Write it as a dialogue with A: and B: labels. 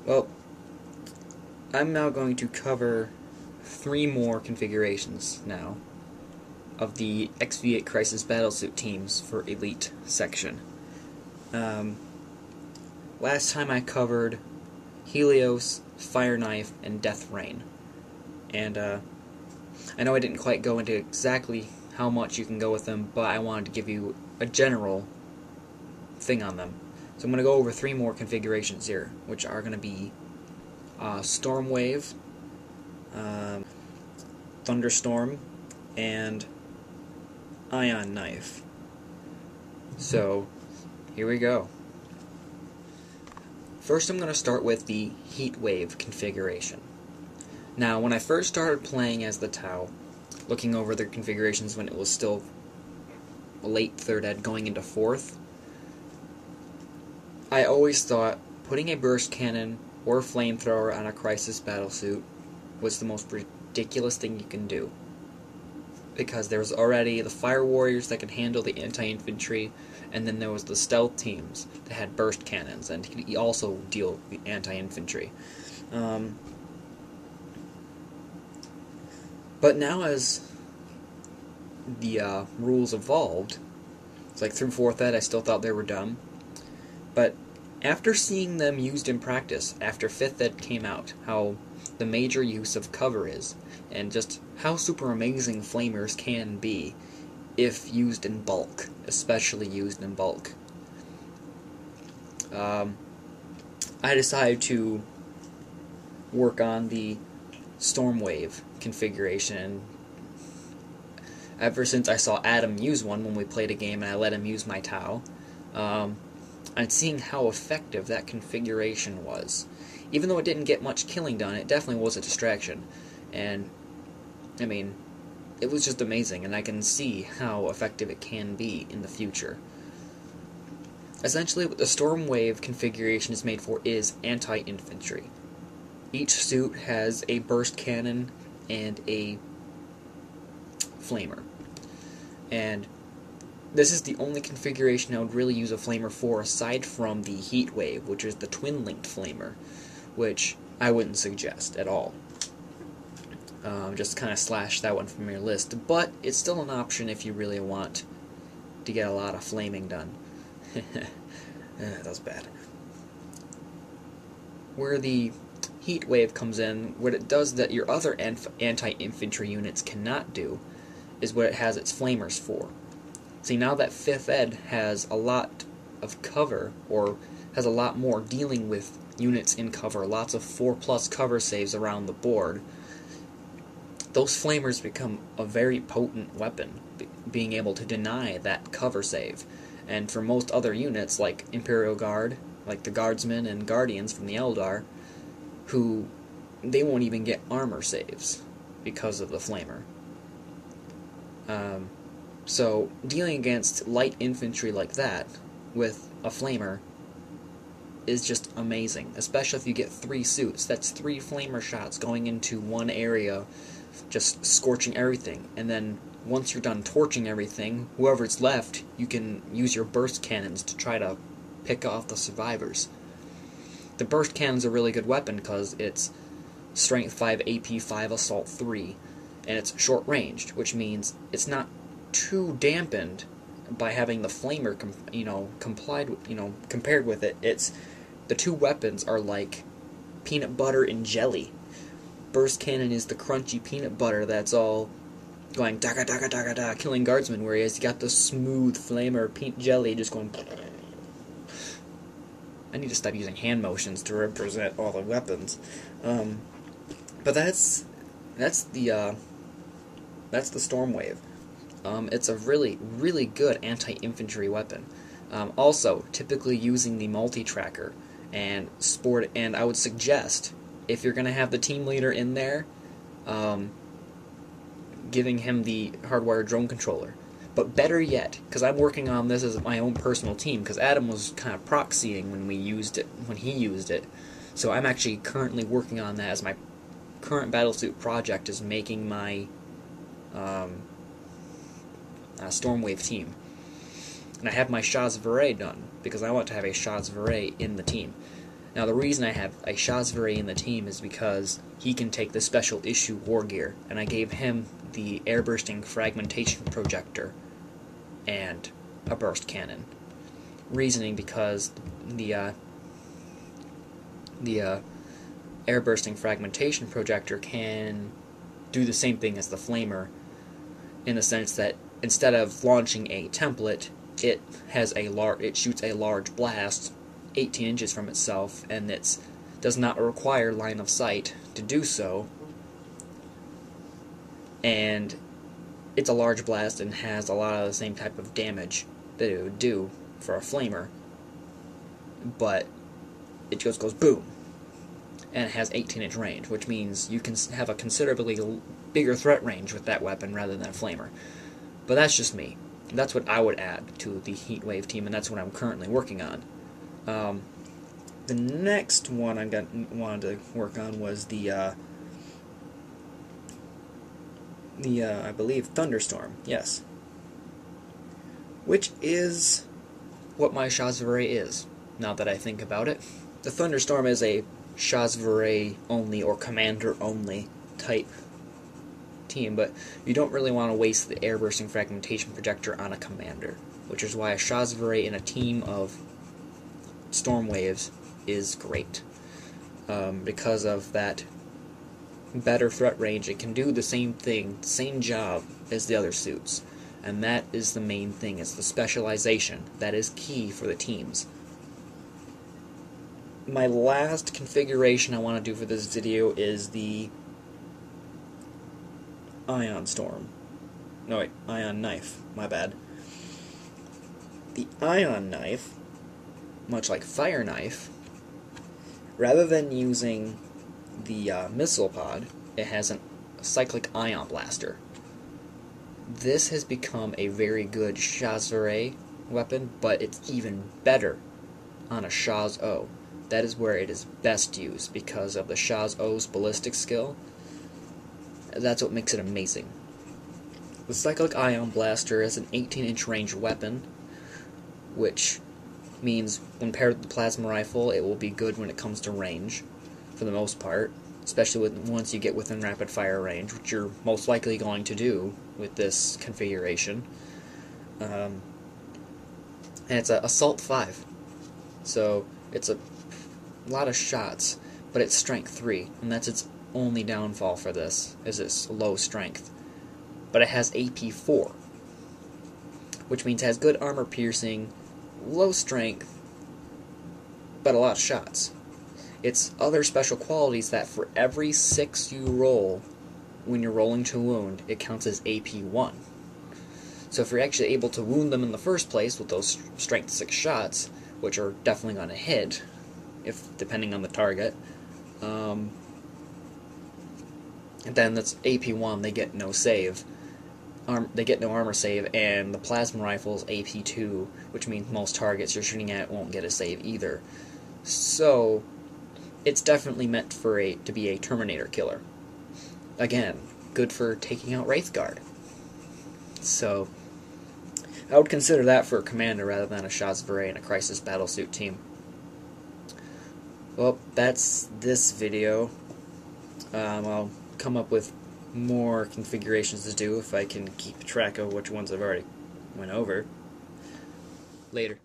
A: Well, I'm now going to cover 3 more configurations now of the XV8 Crisis Battlesuit teams for Elite section. Last time I covered Helios, Fire Knife, and Death Rain. And I know I didn't quite go into exactly how much you can go with them, but I wanted to give you a general thing on them. So I'm going to go over 3 more configurations here, which are going to be Stormwave, Thunderstorm, and Ion Knife. So, here we go. First I'm going to start with the Heatwave configuration. Now, when I first started playing as the Tau, looking over the configurations when it was still late 3rd ed going into 4th, I always thought putting a burst cannon or flamethrower on a Crisis battlesuit was the most ridiculous thing you can do. Because there was already the Fire Warriors that could handle the anti-infantry, and then there was the stealth teams that had burst cannons, and could also deal with the anti-infantry. But now as the rules evolved, it's like through 4th ed I still thought they were dumb, but after seeing them used in practice, after 5th ed came out, how the major use of cover is, and just how super amazing flamers can be if used in bulk, especially used in bulk. I decided to work on the Stormwave configuration. Ever since I saw Adam use one when we played a game and I let him use my Tau, and seeing how effective that configuration was. Even though it didn't get much killing done, it definitely was a distraction. And, I mean, it was just amazing, and I can see how effective it can be in the future. Essentially, what the Stormwave configuration is made for is anti-infantry. Each suit has a burst cannon and a flamer. And this is the only configuration I would really use a flamer for aside from the Heatwave, which is the twin-linked flamer, which I wouldn't suggest at all. Just kind of slash that one from your list, but it's still an option if you really want to get a lot of flaming done. That was bad. Where the Heatwave comes in, what it does that your other anti-infantry units cannot do, is what it has its flamers for. See, now that 5th ed has a lot of cover, or has a lot more dealing with units in cover, lots of 4+ cover saves around the board, those flamers become a very potent weapon, being able to deny that cover save. And for most other units, like Imperial Guard, like the Guardsmen and Guardians from the Eldar, who they won't even get armor saves because of the flamer. So, dealing against light infantry like that, with a flamer, is just amazing. Especially if you get 3 suits. That's 3 flamer shots going into one area, just scorching everything. And then, once you're done torching everything, whoever's left, you can use your burst cannons to try to pick off the survivors. The burst cannon's a really good weapon because it's Strength 5, AP 5, Assault 3, and it's short-ranged, which means it's not too dampened by having the flamer, compared with it. It's the 2 weapons are like peanut butter and jelly. Burst cannon is the crunchy peanut butter that's all going daga daga daga da, killing guardsmen, whereas you got the smooth flamer peanut jelly just going. I need to stop using hand motions to represent all the weapons. But that's the Stormwave. It's a really, really good anti-infantry weapon. Also, typically using the multi-tracker and I would suggest, if you're going to have the team leader in there, giving him the hardwired drone controller. But better yet, because I'm working on this as my own personal team, because Adam was kind of proxying when he used it, so I'm actually currently working on that as my current battlesuit project is making my Stormwave team. And I have my Shaz Varet done, because I want to have a Shaz Varet in the team. Now, the reason I have a Shazvare in the team is because he can take the special issue war gear, and I gave him the air-bursting fragmentation projector and a burst cannon. Reasoning because the air-bursting fragmentation projector can do the same thing as the flamer, in the sense that instead of launching a template, it shoots a large blast 18 inches from itself, and it does not require line of sight to do so, and it's a large blast and has a lot of the same type of damage that it would do for a flamer, but it just goes boom, and it has 18-inch range, which means you can have a considerably bigger threat range with that weapon rather than a flamer. But that's just me. That's what I would add to the Heatwave team, and that's what I'm currently working on. The next one I wanted to work on was the I believe Thunderstorm, yes, which is what my Shazvare is, now that I think about it. The Thunderstorm is a Shazvare only or commander only type team, but you don't really want to waste the air-bursting fragmentation projector on a commander, which is why a Shazvare in a team of storm waves is great. Because of that better threat range, it can do the same thing, same job as the other suits, and that is the main thing. It's the specialization that is key for the teams. My last configuration I want to do for this video is the Ion Knife, my bad. The Ion Knife, much like Fire Knife, rather than using the missile pod, it has a cyclic ion blaster. This has become a very good Shazvare weapon, but it's even better on a Shaz-O. That is where it is best used, because of the Shaz-O's ballistic skill. That's what makes it amazing. The cyclic ion blaster is an 18-inch range weapon, which means when paired with the plasma rifle, it will be good when it comes to range, for the most part, especially once you get within rapid fire range, which you're most likely going to do with this configuration. And it's a Assault 5, so it's a lot of shots, but it's strength 3, and that's its only downfall for this, is its low strength. But it has AP 4, which means it has good armor piercing, low strength, but a lot of shots. Its other special qualities that for every 6 you roll when you're rolling to wound, it counts as AP 1. So if you're actually able to wound them in the first place with those strength 6 shots, which are definitely going to hit, if depending on the target, and then that's AP 1, they get no save. They get no armor save, and the plasma rifle's AP 2, which means most targets you're shooting at won't get a save either. So it's definitely meant to be a Terminator killer. Again, good for taking out Wraithguard. So I would consider that for a commander rather than a Shazvare in a Crisis Battlesuit team. Well, that's this video. I'll come up with more configurations to do if I can keep track of which ones I've already went over. Later.